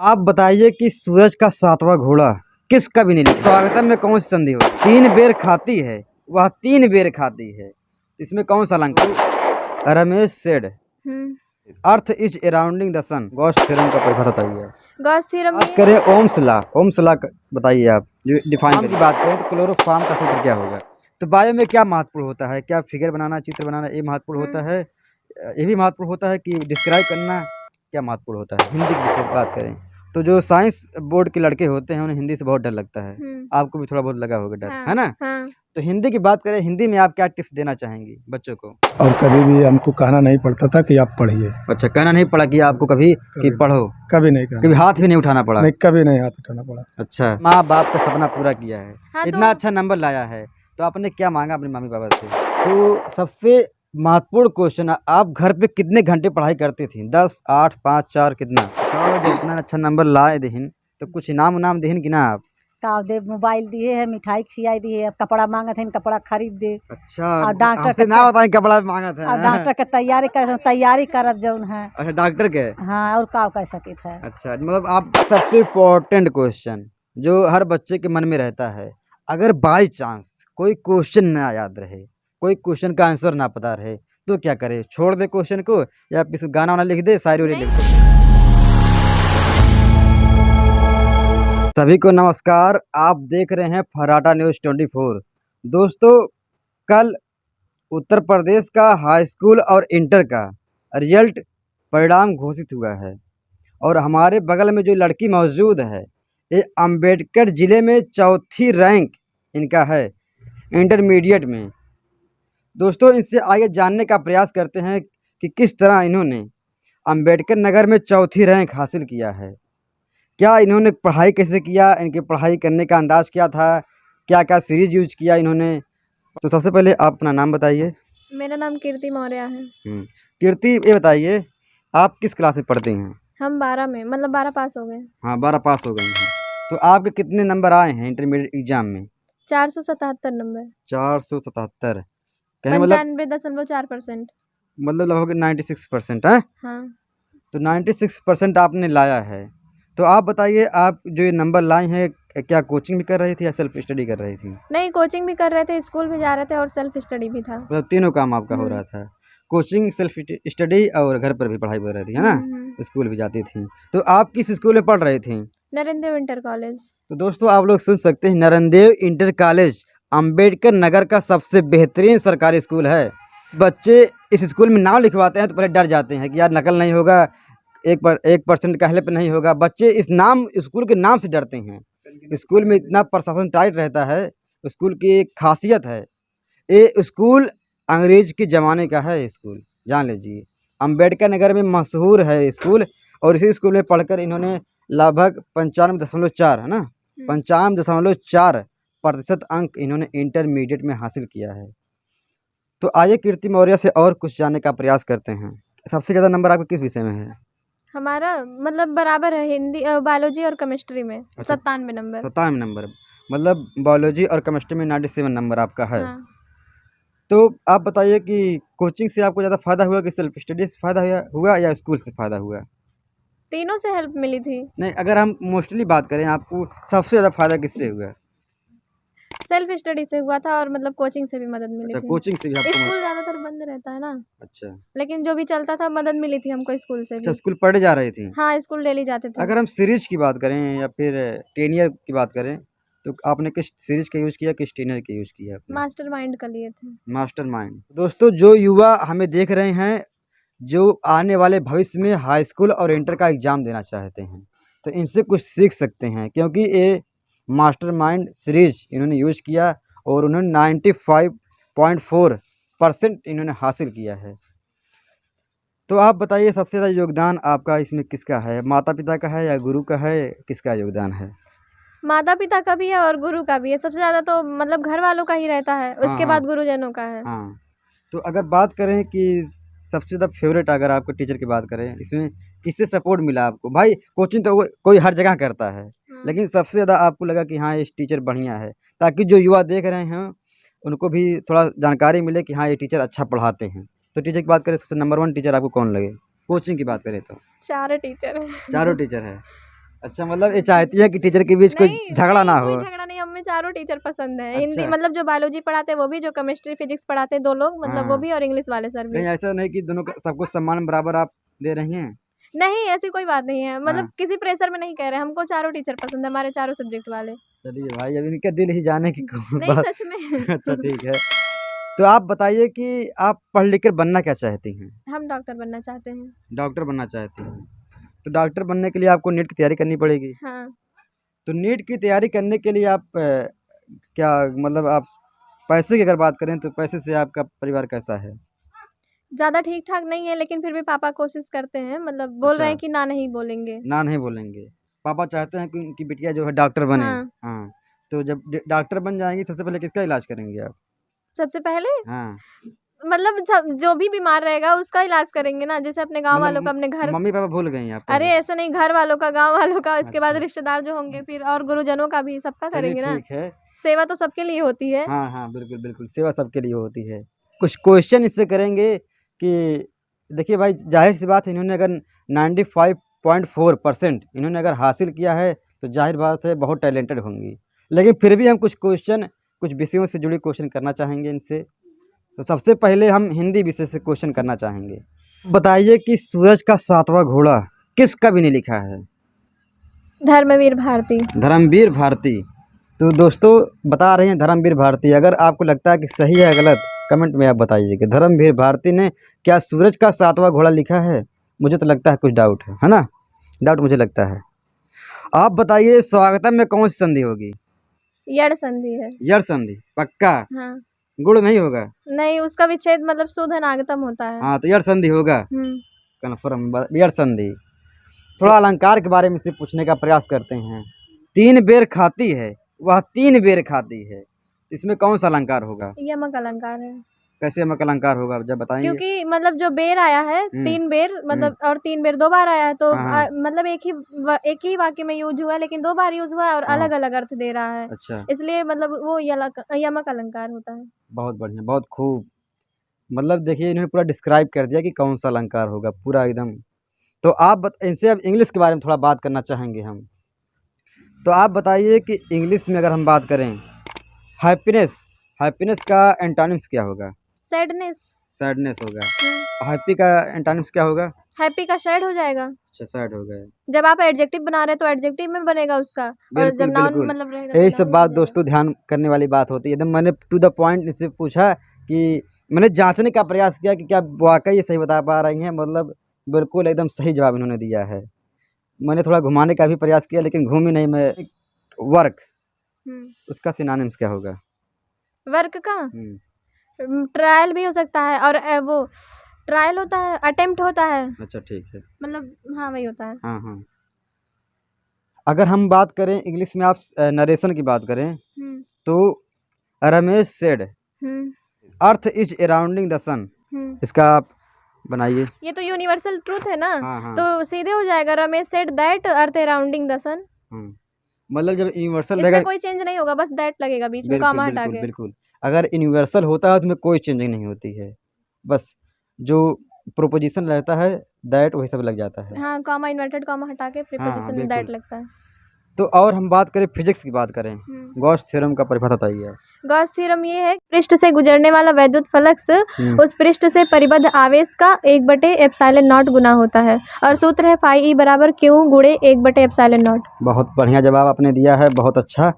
आप बताइए कि सूरज का सातवां घोड़ा किस कवि ने लिखा? स्वागतम में कौन सी संधि हो? 3 बेर खाती है, वह 3 बेर खाती है। इसमें कौन सा अलंकार? Ramesh Seth. Earth is arounding the sun. Gauss theorem का परिभाषा बताइए। गॉस थ्योरम बात करें ओम्स लॉ। ओम्स लॉ बताइए आप, जो डिफाइन की बात करें तो क्लोरोफॉर्म का सूत्र क्या होगा? तो बायो में क्या महत्वपूर्ण होता है? क्या फिगर बनाना, चित्र बनाना ये महत्वपूर्ण होता है? ये भी महत्वपूर्ण होता है कि डिस्क्राइब करना क्या महत्वपूर्ण होता है? हिंदी की विषय में बात करें तो जो साइंस बोर्ड के लड़के होते हैं उन्हें हिंदी से बहुत डर लगता है। आपको भी थोड़ा बहुत लगा होगा डर, है ना? तो हिंदी की बात करें, हिंदी में आप क्या टिप्स देना चाहेंगी बच्चों को? और कभी भी हमको कहना नहीं पड़ता था कि आप पढ़िए। अच्छा, कहना नहीं पड़ा कि आपको कभी कि पढ़ो? कभी नहीं कहा। कभी हाथ भी नहीं उठाना पड़ा? नहीं, कभी नहीं हाथ उठाना पड़ा। अच्छा, माँ बाप का सपना पूरा किया है। हाँ, इतना अच्छा नंबर लाया है तो आपने क्या मांगा अपने मम्मी पापा से? तो सबसे महत्वपूर्ण क्वेश्चन, आप घर पे कितने घंटे पढ़ाई करती थी? 10, 8, 5, 4 कितना? और जब इतना अच्छा नंबर लाए देहिन तो कुछ इनाम उनाम देहिन कि ना आप? दे मोबाइल दिए है, मिठाई खिलाई दी है, कपड़ा मांगा था, कपड़ा खरीद दे। अच्छा, और डॉक्टर हमसे ना बताएं कपड़ा मांगा था। और डॉक्टर के तैयारी करब जौन है। अच्छा, डॉक्टर के? हाँ, और का कह सके थे। अच्छा, मतलब आप सबसे इम्पोर्टेंट क्वेश्चन जो हर बच्चे के मन में रहता है, अगर बाई चांस कोई क्वेश्चन ना याद रहे, कोई क्वेश्चन का आंसर ना पता रहे तो क्या करे? छोड़ दे क्वेश्चन को या फिर गाना वाना लिख दे, शायरी लिख दे? सभी को नमस्कार, आप देख रहे हैं फर्राटा न्यूज़ 24। दोस्तों, कल उत्तर प्रदेश का हाई स्कूल और इंटर का रिजल्ट परिणाम घोषित हुआ है और हमारे बगल में जो लड़की मौजूद है, ये अम्बेडकर ज़िले में चौथी रैंक इनका है इंटरमीडिएट में। दोस्तों, इनसे आगे जानने का प्रयास करते हैं कि किस तरह इन्होंने अम्बेडकर नगर में चौथी रैंक हासिल किया है। क्या इन्होंने पढ़ाई कैसे किया, इनके पढ़ाई करने का अंदाज़ क्या था, क्या-क्या सीरीज़ यूज़ किया इन्होंने। तो सबसे पहले आप अपना नाम बताइए। मेरा नाम कीर्ति मौर्य है। कीर्ति, ये बताइए आप किस क्लास में पढ़ती हैं? हम 12 में, मतलब 12 पास हो गए। हाँ, 12 पास हो गई हैं। तो आपके कितने नंबर आए हैं इंटरमीडिएट एग्ज़ाम में? 477 नंबर। 477, कहने मतलब 95.4%। मतलब लगभग 96% है? हाँ। तो 96% आपने लाया है। तो आप बताइए, आप जो ये नंबर लाए हैं, क्या कोचिंग भी कर रही थी या सेल्फ स्टडी कर रही थी? नहीं, कोचिंग भी कर रहे थे, स्कूल भी जा रहे थे और सेल्फ स्टडी भी था। मतलब तीनों काम आपका हो रहा था। कोचिंग, सेल्फ स्टडी और घर पर भी पढ़ाई हो रही थी, है ना? स्कूल भी जाती थी। तो आप किस स्कूल में पढ़ रही थी? Narendra inter college. तो दोस्तों, आप लोग सुन सकते हैं, नरेंद्र इंटर कॉलेज अम्बेडकर नगर का सबसे बेहतरीन सरकारी स्कूल है। बच्चे इस स्कूल में नाम लिखवाते हैं तो पहले डर जाते हैं कि यार नकल नहीं होगा, 1% का हेल्प नहीं होगा। बच्चे इस नाम, स्कूल के नाम से डरते हैं। स्कूल में इतना प्रशासन टाइट रहता है, स्कूल की एक खासियत है। ये स्कूल अंग्रेज के ज़माने का है स्कूल, जान लीजिए। अम्बेडकर नगर में मशहूर है स्कूल और इसी स्कूल में पढ़कर इन्होंने लगभग 95.4, है ना, 95.4% अंक इन्होंने इंटरमीडिएट में हासिल किया है। तो आइए कीर्ति मौर्य से और कुछ जानने का प्रयास करते हैं। सबसे ज़्यादा नंबर आपको किस विषय में है? हमारा मतलब बराबर है, हिंदी, बायोलॉजी और केमिस्ट्री में। 97 नंबर। 97 नंबर, मतलब बायोलॉजी और केमिस्ट्री में 97 नंबर आपका है। हाँ। तो आप बताइए कि कोचिंग से आपको ज़्यादा फ़ायदा हुआ कि सेल्फ स्टडी से फ़ायदा हुआ या स्कूल से फ़ायदा हुआ? तीनों से हेल्प मिली थी। नहीं, अगर हम मोस्टली बात करें, आपको सबसे ज़्यादा फ़ायदा किससे हुआ? सेल्फ स्टडी से हुआ था और मतलब कोचिंग से भी मदद मिली अच्छा, थी। कोचिंग से भी आपको स्कूल ज़्यादातर बंद रहता है ना, अच्छा, लेकिन जो भी चलता था मदद मिली थी हमको स्कूल से अच्छा भी। स्कूल पढ़ने जा रही थी? हाँ, स्कूल डेली जाते थे। अगर हम सीरीज़ की बात करें या फिर टेनियर की बात करें, तो आपने किस सीरीज़ का यूज़ किया, किस टेनियर का यूज़ किया आपने? मास्टरमाइंड का लिए थे। मास्टरमाइंड। दोस्तों, जो युवा हमें देख रहे हैं, जो आने वाले भविष्य में हाई स्कूल और इंटर का एग्ज़ाम देना चाहते हैं, तो इनसे कुछ सीख सकते हैं क्योंकि ये मास्टरमाइंड सीरीज़ इन्होंने यूज़ किया और उन्होंने 95.4% इन्होंने हासिल किया है। तो आप बताइए, सबसे ज़्यादा योगदान आपका इसमें किसका है? माता-पिता का है या गुरु का है? किसका योगदान है? माता-पिता का भी है और गुरु का भी है। सबसे ज़्यादा तो मतलब घर वालों का ही रहता है, उसके हाँ, बाद गुरुजनों का है। हाँ। तो अगर बात करें कि सबसे ज़्यादा फ़ेवरेट, अगर आपको टीचर की बात करें, इसमें किससे सपोर्ट मिला आपको? भाई कोचिंग तो कोई हर जगह करता है, लेकिन सबसे ज़्यादा आपको लगा कि हाँ, ये टीचर बढ़िया है, ताकि जो युवा देख रहे हैं, उनको भी थोड़ा जानकारी मिले कि हाँ, ये टीचर अच्छा पढ़ाते हैं। तो टीचर की बात करें, सबसे नंबर 1 टीचर आपको कौन लगे? कोचिंग की बात करें तो? सारे टीचर हैं। चारों टीचर हैं। अच्छा, मतलब ये चाहती है कि टीचर के बीच कोई नहीं झगड़ा ना कोई हो। झगड़ा नहीं, हमें चारों टीचर पसंद है। हिंदी अच्छा। मतलब जो बायोलॉजी पढ़ाते हैं वो भी, जो केमिस्ट्री फिजिक्स पढ़ाते हैं 2 लोग, मतलब वो हाँ। भी, और इंग्लिश वाले सर भी। कहीं ऐसा नहीं कि दोनों का सबको सम्मान बराबर आप दे रही हैं? नहीं, ऐसी कोई बात नहीं है, मतलब हाँ। किसी प्रेशर में नहीं कह रहे, हमको चारों टीचर पसंद है, हमारे चारों सब्जेक्ट वाले। चलिए भाई, अब इनका दिल ही जाने की कौन नहीं, बात। सच में। अच्छा, ठीक है। तो आप बताइए कि आप पढ़ लिख कर बनना क्या चाहती हैं? हम डॉक्टर बनना चाहते हैं। डॉक्टर बनना चाहती हैं। तो डॉक्टर बनने के लिए आपको नीट की तैयारी करनी पड़ेगी। हाँ। तो नीट की तैयारी करने के लिए आप क्या मतलब आप पैसे की अगर बात करें तो पैसे से आपका परिवार कैसा है? ज़्यादा ठीक-ठाक नहीं है, लेकिन फिर भी पापा कोशिश करते हैं, मतलब बोल रहे हैं अच्छा, कि ना नहीं बोलेंगे। ना नहीं बोलेंगे। पापा चाहते हैं कि उनकी बिटिया जो है डॉक्टर बने। हाँ, हाँ, तो जब डॉक्टर बन जाएँगी सबसे पहले किसका इलाज करेंगे आप? सबसे पहले हाँ, मतलब सब जो भी बीमार रहेगा उसका इलाज करेंगे ना, जैसे अपने गाँव वालों का, अपने घर। मम्मी-पापा भूल गई आप अरे पहले? ऐसा नहीं, घर वालों का, गाँव वालों का, इसके बाद अच्छा। रिश्तेदार जो होंगे फिर, और गुरुजनों का भी, सबका चलिए करेंगे ना। ठीक है। सेवा तो सबके लिए होती है। हाँ, हाँ, बिल्कुल, बिल्कुल, सेवा सबके लिए होती है। कुछ क्वेश्चन इससे करेंगे कि देखिए भाई, ज़ाहिर-सी बात है इन्होंने अगर 95.4% इन्होंने अगर हासिल किया है, तो ज़ाहिर बात है बहुत टैलेंटेड होंगी। लेकिन फिर भी हम कुछ क्वेश्चन, कुछ विषयों से जुड़े क्वेश्चन करना चाहेंगे इनसे। तो सबसे पहले हम हिंदी विषय से क्वेश्चन करना चाहेंगे। बताइए कि सूरज का 7वां घोड़ा किस कवि ने लिखा है? धर्मवीर भारती। धर्मवीर भारती। तो दोस्तों बता रहे हैं धर्मवीर भारती। अगर आपको लगता है कि सही है गलत, कमेंट में आप बताइए कि धर्मवीर भारती ने क्या सूरज का 7वां घोड़ा लिखा है? मुझे तो लगता है कुछ डाउट है ना? डाउट मुझे लगता है। आप बताइए स्वागतम में कौन सी संधि होगी? यड़ संधि है। यड़ संधि पक्का? हाँ। गुण नहीं होगा? नहीं, उसका विच्छेद मतलब शुद्ध अनागतम होता है। हाँ, तो यड़ संधि होगा हुँ। कन्फर्म। यड़ संधि। थोड़ा अलंकार के बारे में से पूछने का प्रयास करते हैं। 3 बेर खाती है, वह 3 बेर खाती है। तो इसमें कौन सा अलंकार होगा? यमक अलंकार है। कैसे यमक अलंकार होगा जब बताएंगे? क्योंकि मतलब जो बेर आया है 3 बेर, मतलब और 3 बेर 2 बार आया है, तो हाँ, हाँ। मतलब एक ही वाक्य में यूज़ हुआ है, लेकिन 2 बार यूज़ हुआ है और हाँ। अलग-अलग अर्थ दे रहा है। अच्छा, इसलिए मतलब वो यमक अलंकार होता है। बहुत बढ़िया, बहुत खूब। मतलब देखिए इन्होंने पूरा डिस्क्राइब कर दिया कि कौन सा अलंकार होगा पूरा एकदम। तो आप इनसे अब इंग्लिश के बारे में थोड़ा बात करना चाहेंगे हम। तो आप बताइए कि इंग्लिश में अगर हम बात करें, हैप्पीनेस, हैप्पीनेस का एंटोनिम्स क्या होगा? सैडनेस। सैडनेस होगा। हुँ। हैप्पी का एंटोनिम्स क्या होगा? हैप्पी का सैड हो जाएगा। अच्छा, सैड हो गया। जब आप एडजेक्टिव बना रहे हैं तो एडजेक्टिव में बनेगा उसका, और जब बिल्कुल, नाउन बिल्कुल। मतलब रहेगा तो यही नाउन सब में बात बन जाएगा। दोस्तों ध्यान करने वाली बात होती है। एकदम मैंने टू द पॉइंट इनसे पूछा कि मैंने जाँचने का प्रयास किया कि क्या वाक़ई ये सही बता पा रही हैं, मतलब बिल्कुल एकदम सही जवाब इन्होंने दिया है। मैंने थोड़ा घुमाने का भी प्रयास किया लेकिन घूमी नहीं मैं। वर्क, हुँ। उसका सिनोनिम्स क्या होगा? वर्क का हुँ, ट्रायल भी हो सकता है, और वो ट्रायल होता है, अटेम्प्ट होता है, अच्छा ठीक है। मतलब हाँ, वही होता है। हाँ, हाँ। अगर हम बात करें इंग्लिश में आप नरेशन की बात करें, हुँ। तो रमेश सेड हुँ। Earth is arounding the sun. हुँ। इसका आप बनाइए। ये तो यूनिवर्सल ट्रूथ है ना, हाँ, हाँ। तो सीधे हो जाएगा, Ramesh said that earth arounding the sun. हुँ। मतलब जब यूनिवर्सल इसमें रहेगा। कोई चेंज नहीं होगा, बस दैट लगेगा बीच में बिल्कुल, कॉमा हटा बिल्कुल, के। बिल्कुल। अगर यूनिवर्सल होता है तो उसमें कोई चेंजिंग नहीं होती है। बस जो प्रोपोज़िशन रहता है दैट वही सब लग जाता है। हाँ, कॉमा इन्वर्टेड कॉमा हटा के हाँ, प्रीपोजिशन में दैट बिल्कुल। लगता है। तो और हम बात करें फिज़िक्स की बात करें, हुँ। गॉस थ्योरम का परिभाषा बताइए आप? गॉस थ्योरम ये है, पृष्ठ से गुजरने वाला वैद्युत फ्लक्स हुँ। उस पृष्ठ से परिबद्ध आवेश का 1/ε0 गुना होता है, और सूत्र है फाई ई बराबर क्यू गुणे 1/ε0। बहुत बढ़िया जवाब आपने दिया है, बहुत अच्छा।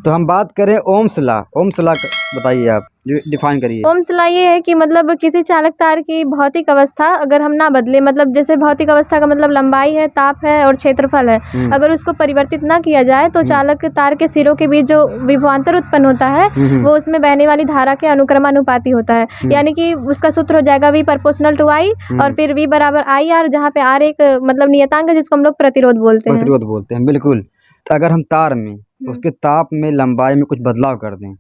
तो हम बात करें ओम्स लॉ, ओम्स लॉ बताइए आप, डिफाइन करिए। ओम्स लॉ ये है कि मतलब किसी चालक तार की भौतिक अवस्था अगर हम ना बदले, मतलब जैसे भौतिक अवस्था का मतलब लंबाई है, ताप है और क्षेत्रफल है, अगर उसको परिवर्तित ना किया जाए तो चालक तार के सिरों के बीच जो विभवांतर उत्पन्न होता है वो उसमें बहने वाली धारा के अनुक्रमानुपाती होता है। यानी कि उसका सूत्र हो जाएगा V प्रोपोर्शनल टू I, और फिर V बराबर IR, जहाँ पे R एक मतलब नियतांक है जिसको हम लोग प्रतिरोध बोलते हैं। प्रतिरोध बोलते हैं, बिल्कुल। तो अगर हम तार में उसके ताप में लंबाई में कुछ बदलाव कर दें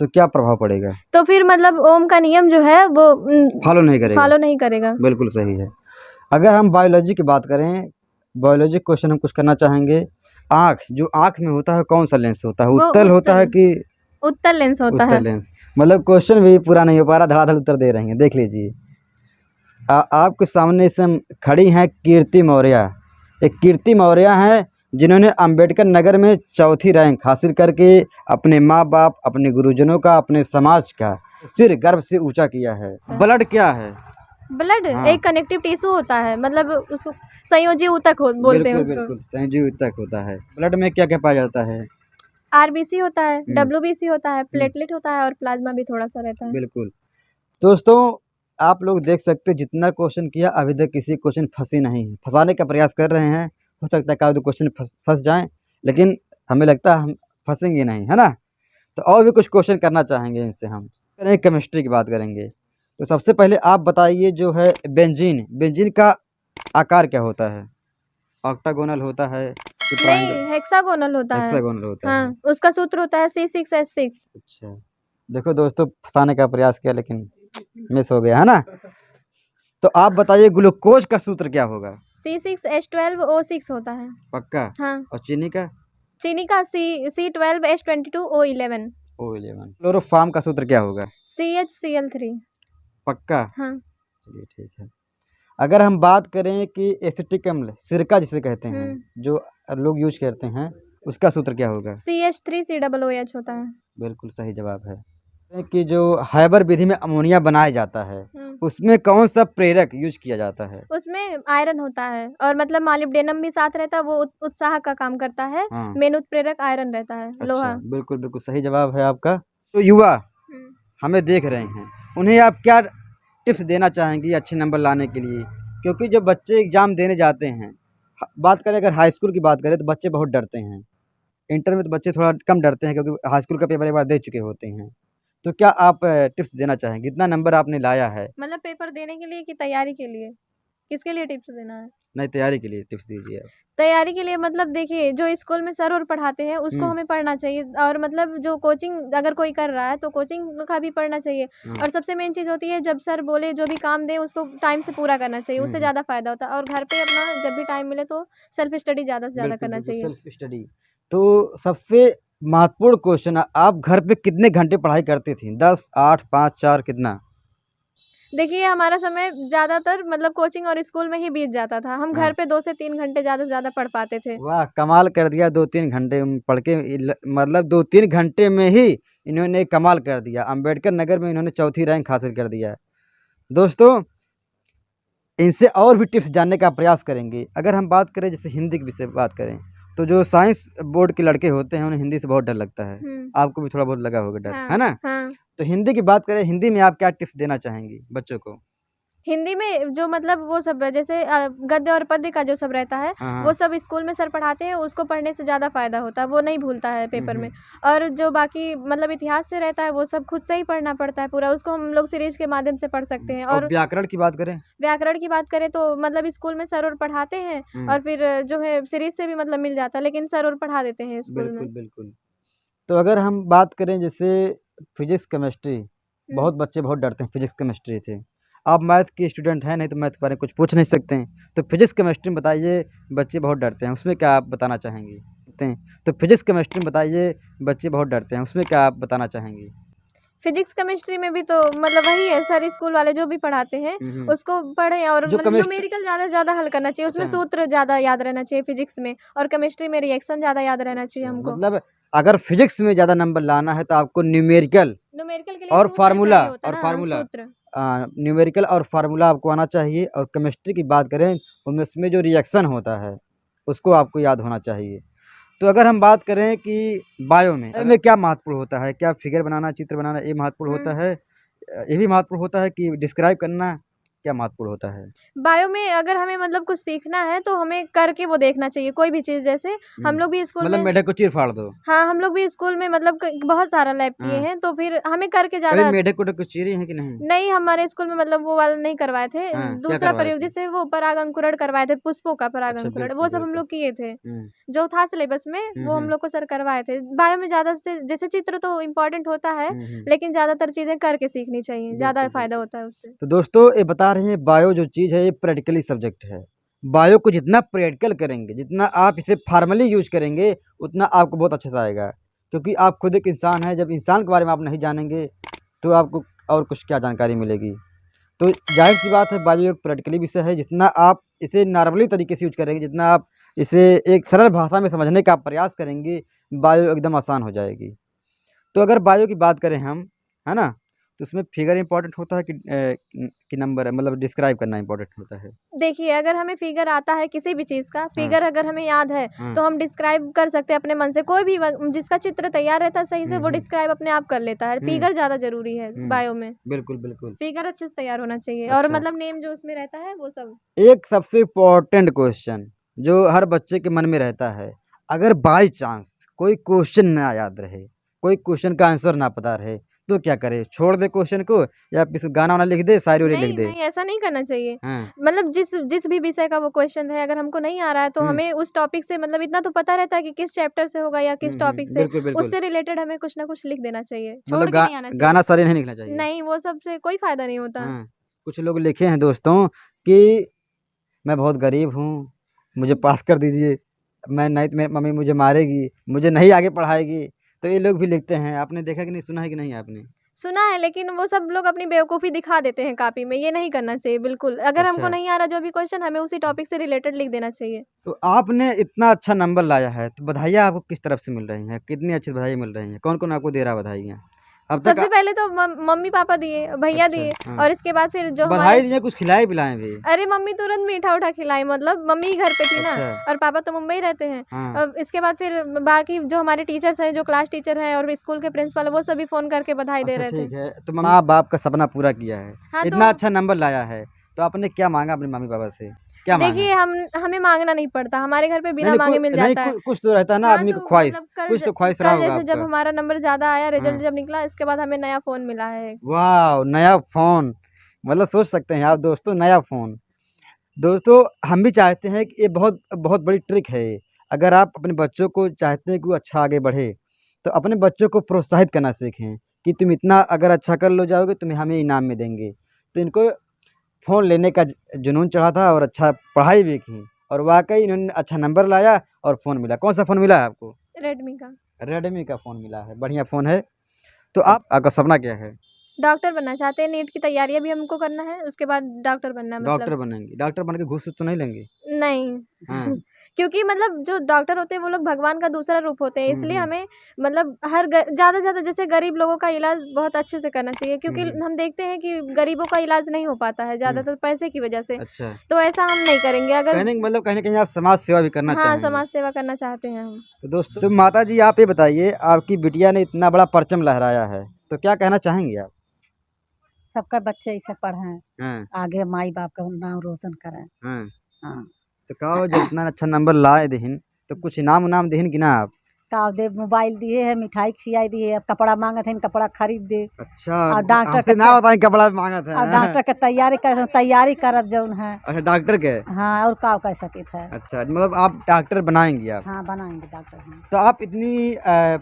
तो क्या प्रभाव पड़ेगा? तो फिर मतलब ओम का नियम जो है वो फॉलो नहीं करेगा। फॉलो नहीं करेगा। बिल्कुल सही है। अगर हम बायोलॉजी की बात करें, बायोलॉजी क्वेश्चन हम कुछ करना चाहेंगे। आँख, जो आँख में होता है कौन सा लेंस होता है? वो उत्तल होता है कि उत्तल लेंस होता है। उत्तल लेंस। मतलब क्वेश्चन भी पूरा नहीं हो पा रहा, धड़ाधड़ उत्तर दे रही हैं, देख लीजिए। आपके सामने इस समय खड़ी हैं कीर्ति मौर्य। एक कीर्ति मौर्य हैं जिन्होंने अंबेडकर नगर में चौथी रैंक हासिल करके अपने माँ बाप, अपने गुरुजनों का, अपने समाज का सिर गर्व से ऊंचा किया है। ब्लड क्या है? ब्लड हाँ। एक कनेक्टिव टिश्यू होता है, मतलब उसको संयोजी ऊतक बोलते हैं बिल्कुल उसको। बिल्कुल संयोजी ऊतक होता है। ब्लड में क्या क्या पाया जाता है? आरबीसी होता है, डब्ल्यूबीसी होता है, प्लेटलेट होता है और प्लाज्मा भी थोड़ा सा रहता है। बिल्कुल। दोस्तों, आप लोग देख सकते हैं जितना क्वेश्चन किया अभी तक किसी क्वेश्चन फंसी नहीं है। फंसाने का प्रयास कर रहे हैं, हो सकता है कि क्वेश्चन फंस जाएं, लेकिन हमें लगता है हम फंसेंगे नहीं, है ना। तो और भी कुछ क्वेश्चन करना चाहेंगे इनसे। हम करेंगे केमिस्ट्री की बात करेंगे। तो सबसे पहले आप बताइए, जो है बेंजीन, बेंजीन का आकार क्या होता है? ऑक्टागोनल होता है कि नहीं, ट्रायंगल? हेक्सागोनल होता है। हेक्सागोनल होता है। हाँ, उसका सूत्र होता है C6H6। अच्छा, देखो दोस्तों, फंसाने का प्रयास किया लेकिन मिस हो गया, है ना। तो आप बताइए ग्लूकोज का सूत्र क्या होगा? C6H12O6 होता है। पक्का? हाँ। और चीनी का? चीनी का C12H22O11। O11। क्लोरोफार्म का सूत्र क्या होगा? CHCl3। पक्का? हाँ। चलिए ठीक है। अगर हम बात करें कि एसिटिक अम्ल, सिरका जिसे कहते हैं, जो लोग यूज करते हैं, उसका सूत्र क्या होगा? CH3COOH होता है। बिल्कुल सही जवाब है। कि जो हैबर विधि में अमोनिया बनाया जाता है, हम्म। उसमें कौन सा प्रेरक यूज किया जाता है? उसमें आयरन होता है और मतलब मॉलिब्डेनम भी साथ रहता है, वो उत्साह का काम करता है। हाँ। मेन उत्प्रेरक आयरन रहता है, लोहा। अच्छा, बिल्कुल बिल्कुल सही जवाब है आपका। तो युवा हम्म। हमें देख रहे हैं, उन्हें आप क्या टिप्स देना चाहेंगी अच्छे नंबर लाने के लिए? क्योंकि जब बच्चे एग्ज़ाम देने जाते हैं, बात करें अगर हाई स्कूल की बात करें तो बच्चे बहुत डरते हैं। इंटर में तो बच्चे थोड़ा कम डरते हैं क्योंकि हाई स्कूल का पेपर एक बार दे चुके होते हैं। तो क्या आप टिप्स देना चाहेंगे? इतना नंबर आपने लाया है, मतलब पेपर देने के लिए कि तैयारी के लिए? किसके लिए टिप्स देना है? नहीं तैयारी के लिए टिप्स दीजिए आप। तैयारी के लिए मतलब देखिए, जो स्कूल में सर और पढ़ाते हैं उसको हमें पढ़ना चाहिए, और मतलब जो कोचिंग अगर कोई कर रहा है तो कोचिंग का भी पढ़ना चाहिए। और सबसे मेन चीज़ होती है, जब सर बोले जो भी काम दे उसको टाइम से पूरा करना चाहिए, उससे ज़्यादा फ़ायदा होता है। और घर पे अपना जब भी टाइम मिले तो सेल्फ स्टडी ज़्यादा से ज़्यादा करना चाहिए। Self study. तो सबसे महत्वपूर्ण क्वेश्चन है, आप घर पे कितने घंटे पढ़ाई करती थी? 10, 8, 5, 4 कितना? देखिए, हमारा समय ज़्यादातर मतलब कोचिंग और स्कूल में ही बीत जाता था। हम घर पे 2 से 3 घंटे ज़्यादा से ज़्यादा पढ़ पाते थे। वाह, कमाल कर दिया। 2-3 घंटे पढ़ के मतलब 2-3 घंटे में ही इन्होंने कमाल कर दिया। अंबेडकर नगर में इन्होंने चौथी रैंक हासिल कर दिया। दोस्तों, इनसे और भी टिप्स जानने का प्रयास करेंगे। अगर हम बात करें जैसे हिंदी की विषय बात करें, तो जो साइंस बोर्ड के लड़के होते हैं उन्हें हिंदी से बहुत डर लगता है। आपको भी थोड़ा बहुत लगा होगा डर, है ना? हाँ। तो हिंदी की बात करें, हिंदी में आप क्या टिप्स देना चाहेंगी बच्चों को? हिंदी में जो मतलब वो सब जैसे गद्य और पद्य का जो सब रहता है, वो सब स्कूल में सर पढ़ाते हैं, उसको पढ़ने से ज़्यादा फ़ायदा होता है, वो नहीं भूलता है पेपर में। और जो बाकी मतलब इतिहास से रहता है वो सब खुद से ही पढ़ना पड़ता है पूरा, उसको हम लोग सीरीज के माध्यम से पढ़ सकते हैं। और व्याकरण की बात करें? व्याकरण की बात करें तो मतलब स्कूल में सर और पढ़ाते हैं, और फिर जो है सीरीज से भी मतलब मिल जाता है, लेकिन सर और पढ़ा देते हैं स्कूल में। बिल्कुल बिल्कुल। तो अगर हम बात करें जैसे फिजिक्स केमिस्ट्री, बहुत बच्चे बहुत डरते हैं फिजिक्स केमिस्ट्री से। आप मैथ के स्टूडेंट हैं, नहीं तो मैथ के बारे में कुछ पूछ नहीं सकते हैं। तो फिजिक्स केमिस्ट्री में बताइए, बच्चे बहुत डरते हैं, उसमें क्या आप बताना चाहेंगी? तो फिजिक्स केमिस्ट्री में बताइए, बच्चे बहुत डरते हैं, उसमें क्या आप बताना चाहेंगी? फिजिक्स केमिस्ट्री में भी तो मतलब वही है, सर स्कूल वाले जो भी पढ़ाते हैं उसको पढ़ें, और जो मतलब केमिस्ट्री न्यूमेरिकल ज़्यादा से ज़्यादा हल करना चाहिए, उसमें अच्छा। सूत्र ज़्यादा याद रहना चाहिए फिजिक्स में, और केमिस्ट्री में रिएक्शन ज़्यादा याद रहना चाहिए हमको। मतलब अगर फिजिक्स में ज़्यादा नंबर लाना है तो आपको न्यूमेरिकल न्यूमेरिकल के लिए और सूत्र फार्मूला चाहिए होता है ना, सूत्र। न्यूमेरिकल और फार्मूला आपको आना चाहिए। और केमिस्ट्री की बात करें, उसमें जो रिएक्शन होता है उसको आपको याद होना चाहिए। तो अगर हम बात करें कि बायो में क्या महत्वपूर्ण होता है? क्या फिगर बनाना, चित्र बनाना ये महत्वपूर्ण होता है? ये भी महत्वपूर्ण होता है कि डिस्क्राइब करना क्या महत्वपूर्ण होता है? बायो में अगर हमें मतलब कुछ सीखना है तो हमें करके वो देखना चाहिए, कोई भी चीज़। जैसे हम लोग भी स्कूल मतलब में मेढक को चीर फाड़ दो। हाँ, हम लोग भी स्कूल में मतलब बहुत सारा लैब किए हैं, तो फिर हमें करके कभी ज़्यादा। मेढक को चीरी है कि नहीं? नहीं, हमारे स्कूल में मतलब वो वाला नहीं करवाए थे। क्या दूसरा करवाए प्रयोग थे? जिससे वो परागंकुरण करवाए थे, पुष्पों का अच्छा, परागंकुरण, वो बिल्कुल सब हम बिल्कुल। लोग किए थे। जो था सिलेबस में वो हम लोग को सर करवाए थे। बायो में ज़्यादा से जैसे चित्र तो इम्पोर्टेंट होता है, लेकिन ज़्यादातर चीज़ें करके सीखनी चाहिए, ज़्यादा फ़ायदा होता है उससे। तो दोस्तों, ये बता रहे हैं बायो जो चीज़ है ये प्रैक्टिकली सब्जेक्ट है। बायो को जितना प्रैक्टिकल करेंगे, जितना आप इसे फॉर्मली यूज़ करेंगे, उतना आपको बहुत अच्छे से आएगा। क्योंकि आप खुद एक इंसान हैं, जब इंसान के बारे में आप नहीं जानेंगे तो आपको और कुछ क्या जानकारी मिलेगी। तो ज़ाहिर सी बात है, बायो एक प्रैक्टिकली विषय है। जितना आप इसे नॉर्मली तरीके से यूज़ करेंगे, जितना आप इसे एक सरल भाषा में समझने का प्रयास करेंगे, बायो एकदम आसान हो जाएगी। तो अगर बायो की बात करें हम, है ना, तो उसमें फिगर इम्पोर्टेंट होता है कि नंबर है, मतलब डिस्क्राइब करना इम्पोर्टेंट होता है? देखिए, अगर हमें फिगर आता है किसी भी चीज़ का, फिगर अगर हमें याद है हाँ। तो हम डिस्क्राइब कर सकते हैं अपने मन से। कोई भी जिसका चित्र तैयार रहता है सही से, वो हम्म। डिस्क्राइब अपने आप कर लेता है। फिगर ज़्यादा ज़रूरी है बायो में। बिल्कुल बिल्कुल। फिगर अच्छे से तैयार होना चाहिए और अच्छा। मतलब नेम जो उसमें रहता है वो सब। एक सबसे इम्पोर्टेंट क्वेश्चन जो हर बच्चे के मन में रहता है, अगर बाई चांस कोई क्वेश्चन ना याद रहे, कोई क्वेश्चन का आंसर ना पता रहे, तो क्या करे? छोड़ दे क्वेश्चन को या फिर गाना वाना लिख दे, शायरी वायरी लिख नहीं, दे? नहीं, ऐसा नहीं करना चाहिए। हाँ। मतलब जिस भी विषय का वो क्वेश्चन है, अगर हमको नहीं आ रहा है तो हमें उस टॉपिक से मतलब इतना तो पता रहता है कि किस चैप्टर से होगा या किस टॉपिक से, बिल्कुल बिल्कुल। उससे रिलेटेड हमें कुछ ना कुछ लिख देना चाहिए। छोड़ मतलब के नहीं आना चाहिए। गाना शायरी नहीं लिखना चाहिए? नहीं, वो सब से कोई फ़ायदा नहीं होता। हाँ। कुछ लोग लिखे हैं दोस्तों कि मैं बहुत गरीब हूँ, मुझे पास कर दीजिए, मैं नहीं तो मेरी मम्मी मुझे मारेगी, मुझे नहीं आगे पढ़ाएगी। तो ये लोग भी लिखते हैं, आपने देखा कि नहीं, सुना है कि नहीं आपने? सुना है, लेकिन वो सब लोग अपनी बेवकूफ़ी दिखा देते हैं कॉपी में, ये नहीं करना चाहिए बिल्कुल। अगर हमको अच्छा। नहीं आ रहा जो भी क्वेश्चन, हमें उसी टॉपिक से रिलेटेड लिख देना चाहिए। तो आपने इतना अच्छा नंबर लाया है, तो बधाइयाँ आपको किस तरफ से मिल रही हैं? कितनी अच्छी बधाई मिल रही हैं? कौन-कौन आपको दे रहा है बधाइयाँ? अब तक सबसे पहले तो मम्मी-पापा दिए, भैया अच्छा, दिए हाँ। और इसके बाद फिर जो हमारे बधाई दिए, कुछ खिलाए-पिलाए भी? अरे मम्मी तुरंत मीठा-उठा खिलाई, मतलब मम्मी ही घर पे थी ना अच्छा। और पापा तो मुंबई रहते हैं। हाँ। अब इसके बाद फिर बाकी जो हमारे टीचर्स हैं, जो क्लास टीचर हैं और स्कूल के प्रिंसिपल, वो सभी फ़ोन करके बधाई दे अच्छा रहे थे। ठीक है, तो माँ-बाप का सपना पूरा किया है, हाँ, इतना तो अच्छा नंबर लाया है, तो आपने क्या माँगा अपने मम्मी-पापा से? क्या माँगा? देखिए, हमें माँगना नहीं पड़ता, हमारे घर पे बिना नहीं, माँगे कु मिल नहीं जाता है। कुछ तो रहता है ना हाँ, आदमी तो को ख्वाहिश, मतलब कुछ तो ख्वाहिश रहा कल होगा जैसे जब आपका। हमारा नंबर ज़्यादा आया, रिजल्ट हाँ। जब निकला, इसके बाद हमें नया फ़ोन मिला है। वाओ! नया फ़ोन, मतलब सोच सकते हैं आप दोस्तों, नया फ़ोन। दोस्तों हम भी चाहते हैं कि ये बहुत बहुत बड़ी ट्रिक है ये। अगर आप अपने बच्चों को चाहते हैं कि वो अच्छा आगे बढ़े, तो अपने बच्चों को प्रोत्साहित करना सीखें कि तुम इतना अगर अच्छा कर लो जाओगे, तुम्हें हम ये इनाम में देंगे। तो इनको फ़ोन लेने का जुनून चढ़ा था और अच्छा पढ़ाई भी की और वाक़ई इन्होंने अच्छा नंबर लाया और फ़ोन मिला। कौन-सा फ़ोन मिला है आपको? रेडमी का। रेडमी का फ़ोन मिला है, बढ़िया फ़ोन है। तो आपका सपना क्या है? डॉक्टर बनना चाहते हैं, नीट की तैयारियाँ भी हमको करना है, उसके बाद डॉक्टर बनना है डॉक्टर मतलब। बनेंगी। डॉक्टर बन के घूस-वूस तो नहीं लेंगे? नहीं। हाँ। क्योंकि मतलब जो डॉक्टर होते हैं वो लोग भगवान का दूसरा रूप होते हैं, इसलिए हुँ। हमें मतलब हर ज़्यादा से ज़्यादा जैसे गरीब लोगों का इलाज बहुत अच्छे से करना चाहिए, क्योंकि हुँ। हम देखते हैं कि गरीबों का इलाज नहीं हो पाता है ज़्यादातर पैसे की वजह से। अच्छा। तो ऐसा हम नहीं करेंगे अगर कहने का मतलब कहीं न कहीं आप समाज सेवा भी करना हाँ, चाहेंगे। समाज सेवा करना चाहते हैं हम। तो दोस्तों तो माताजी आप ये बताइए, आपकी बिटिया ने इतना बड़ा परचम लहराया है, तो क्या कहना चाहेंगी आप? सबका बच्चे ऐसे पढ़ें, हाँ, आगे माई-बाप का नाम रोशन करें। हाँ। हाँ। तो कहो जब इतना अच्छा नंबर लाए देहिन, तो कुछ इनाम-उनाम देहिन कि ना आप? का दे मोबाइल दिए है, मिठाई खियाई दिए है, अब कपड़ा माँगत हइन कपड़ा खरीद दे। अच्छा, और डॉक्टर हमसे के ना बताई कपड़ा माँगा था। और डॉक्टर के तैयारी करब जौन है। अच्छा डॉक्टर के? हाँ, और का कह सकित है। अच्छा, मतलब आप डॉक्टर बनाएँगी आप? हाँ, बनाएँगे डॉक्टर हम। तो आप इतनी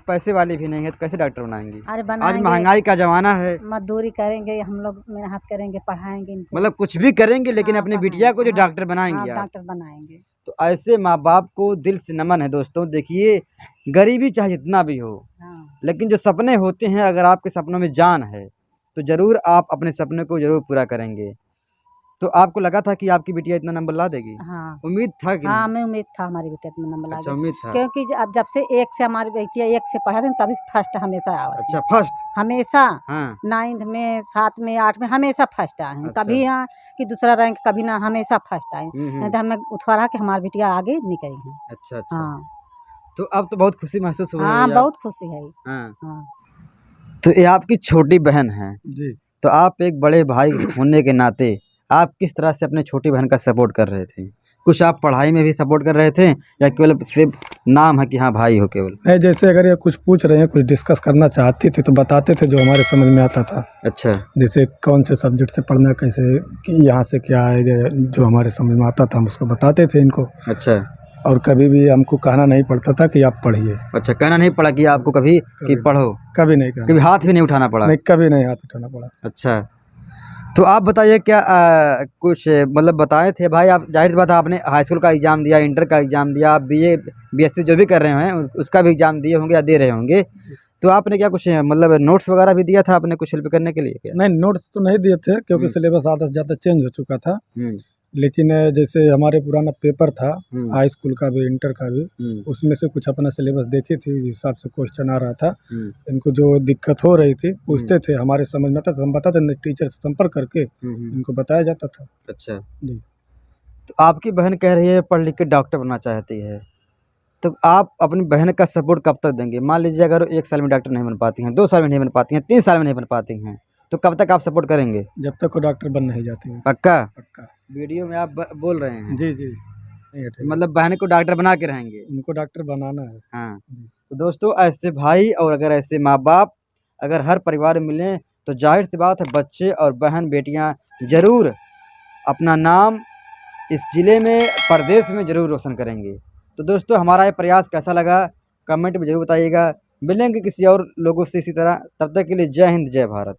पैसे वाली भी नहीं हैं, तो कैसे डॉक्टर बनाएँगी? अरे आज बनाएँगे, महँगाई का ज़माना है, मज़दूरी करेंगे, हम लोग मेहनत करेंगे, पढ़ाएँगे इनको। मतलब कुछ भी करेंगे लेकिन हाँ, अपनी बिटिया को जो पढ़ाएँगे। डॉक्टर बनाएँगी हाँ, आप। डॉक्टर बनाएँगे। तो ऐसे माँ-बाप को दिल से नमन है दोस्तों। देखिए, गरीबी चाहे जितना भी हो, हाँ। लेकिन जो सपने होते हैं अगर आपके सपनों में जान है, तो ज़रूर आप अपने सपने को ज़रूर पूरा करेंगे। तो आपको लगा था कि आपकी बिटिया इतना नंबर ला देगी? हाँ। उम्मीद था कि हाँ, नहीं? हमें उम्मीद था हमारी बिटिया इतना नंबर अच्छा, लाएगी। उम्मीद था। क्योंकि अब जब से 1 से हमारी बेटियाँ 1 से पढ़त हैं तभी फर्स्ट हमेशा आवत अच्छा, हैं। फर्स्ट? हमेशा हाँ। 9th में, 7 में, 8 में हमेशा फर्स्ट आए हैं। अच्छा। कभी यहाँ कि दूसरा रैंक, कभी ना, हमेशा फर्स्ट आए हैं। हुँ, नहीं हुँ। तो हमें उत्साह रहा कि हमारी बिटिया आगे निकली हैं। अच्छा, अच्छा। हाँ। तो अब तो बहुत खुशी महसूस हो रही हाँ, होगी आप? बहुत खुशी है। हाँ। हाँ। तो ये आपकी छोटी बहन है, जी। तो आप एक बड़े भाई होने के नाते आप किस तरह से अपने छोटी बहन का सपोर्ट कर रहे थे? कुछ आप पढ़ाई में भी सपोर्ट कर रहे थे या केवल सिर्फ़ नाम है कि हाँ, भाई हो केवल? नहीं, जैसे अगर ये कुछ पूछ रहे हैं, कुछ डिस्कस करना चाहती थी तो बताते थे जो हमारे समझ में आता था। अच्छा। जैसे कौन से सब्जेक्ट से पढ़ना, कैसे कि यहाँ से क्या आएगा, जो हमारे समझ में आता था हम उसको बताते थे इनको। अच्छा। और कभी भी हमको कहना नहीं पड़ता था कि आप पढ़िए। अच्छा, कहना नहीं पड़ा कि आपको कभी कि कभी पढ़ो? कभी नहीं कहना। कभी हाथ भी नहीं उठाना पड़ा? नहीं, कभी नहीं हाथ उठाना पड़ा। अच्छा। तो आप बताइए क्या कुछ मतलब बताए थे भाई आप ज़ाहिर-सी बात है आपने हाई स्कूल का एग्ज़ाम दिया, इंटर का एग्ज़ाम दिया, आप बीए, बीएससी जो भी कर रहे हैं उसका भी एग्ज़ाम दिए होंगे या दे रहे होंगे। तो आपने क्या कुछ मतलब नोट्स वगैरह भी दिया था आपने कुछ हेल्प करने के लिए क्या? नहीं, नोट्स तो नहीं दिए थे क्योंकि हुँ। सिलेबस आधा से ज़्यादा चेंज हो चुका था। हुँ। लेकिन जैसे हमारे पुराना पेपर था हम्म, हाई स्कूल का भी इंटर का भी, हम्म, उसमें से कुछ अपना सिलेबस देखी थी, जिस हिसाब से क्वेश्चन आ रहा था। हम्म, इनको जो दिक्कत हो रही थी पूछते थे, हमारे समझ में आता था, हम बताते थे, टीचर से संपर्क करके इनको बताया जाता था। अच्छा। जी। तो आपकी बहन कह रही है पढ़ लिख के डॉक्टर बनना चाहती है, तो आप अपनी बहन का सपोर्ट कब तक देंगे? मान लीजिए अगर वो 1 साल में डॉक्टर नहीं बन पाती हैं, 2 साल में नहीं बन पाती हैं, 3 साल में नहीं बन पाती हैं, तो कब तक आप सपोर्ट करेंगे? जब तक वो डॉक्टर बन नहीं जाती है। पक्का? पक्का। वीडियो में आप बोल रहे हैं, जी जी, नहीं तो हटेगा। मतलब बहन को डॉक्टर बना के रहेंगे। उनको डॉक्टर बनाना है। हाँ, जी। तो दोस्तों ऐसे भाई और अगर ऐसे माँ बाप अगर हर परिवार में मिलें तो जाहिर सी बात है बच्चे और बहन बेटियां ज़रूर अपना नाम इस ज़िले में, प्रदेश में ज़रूर रोशन करेंगे। तो दोस्तों हमारा ये प्रयास कैसा लगा कमेंट में ज़रूर बताइएगा। मिलेंगे किसी और लोगों से इसी तरह, तब तक के लिए जय हिंद जय भारत।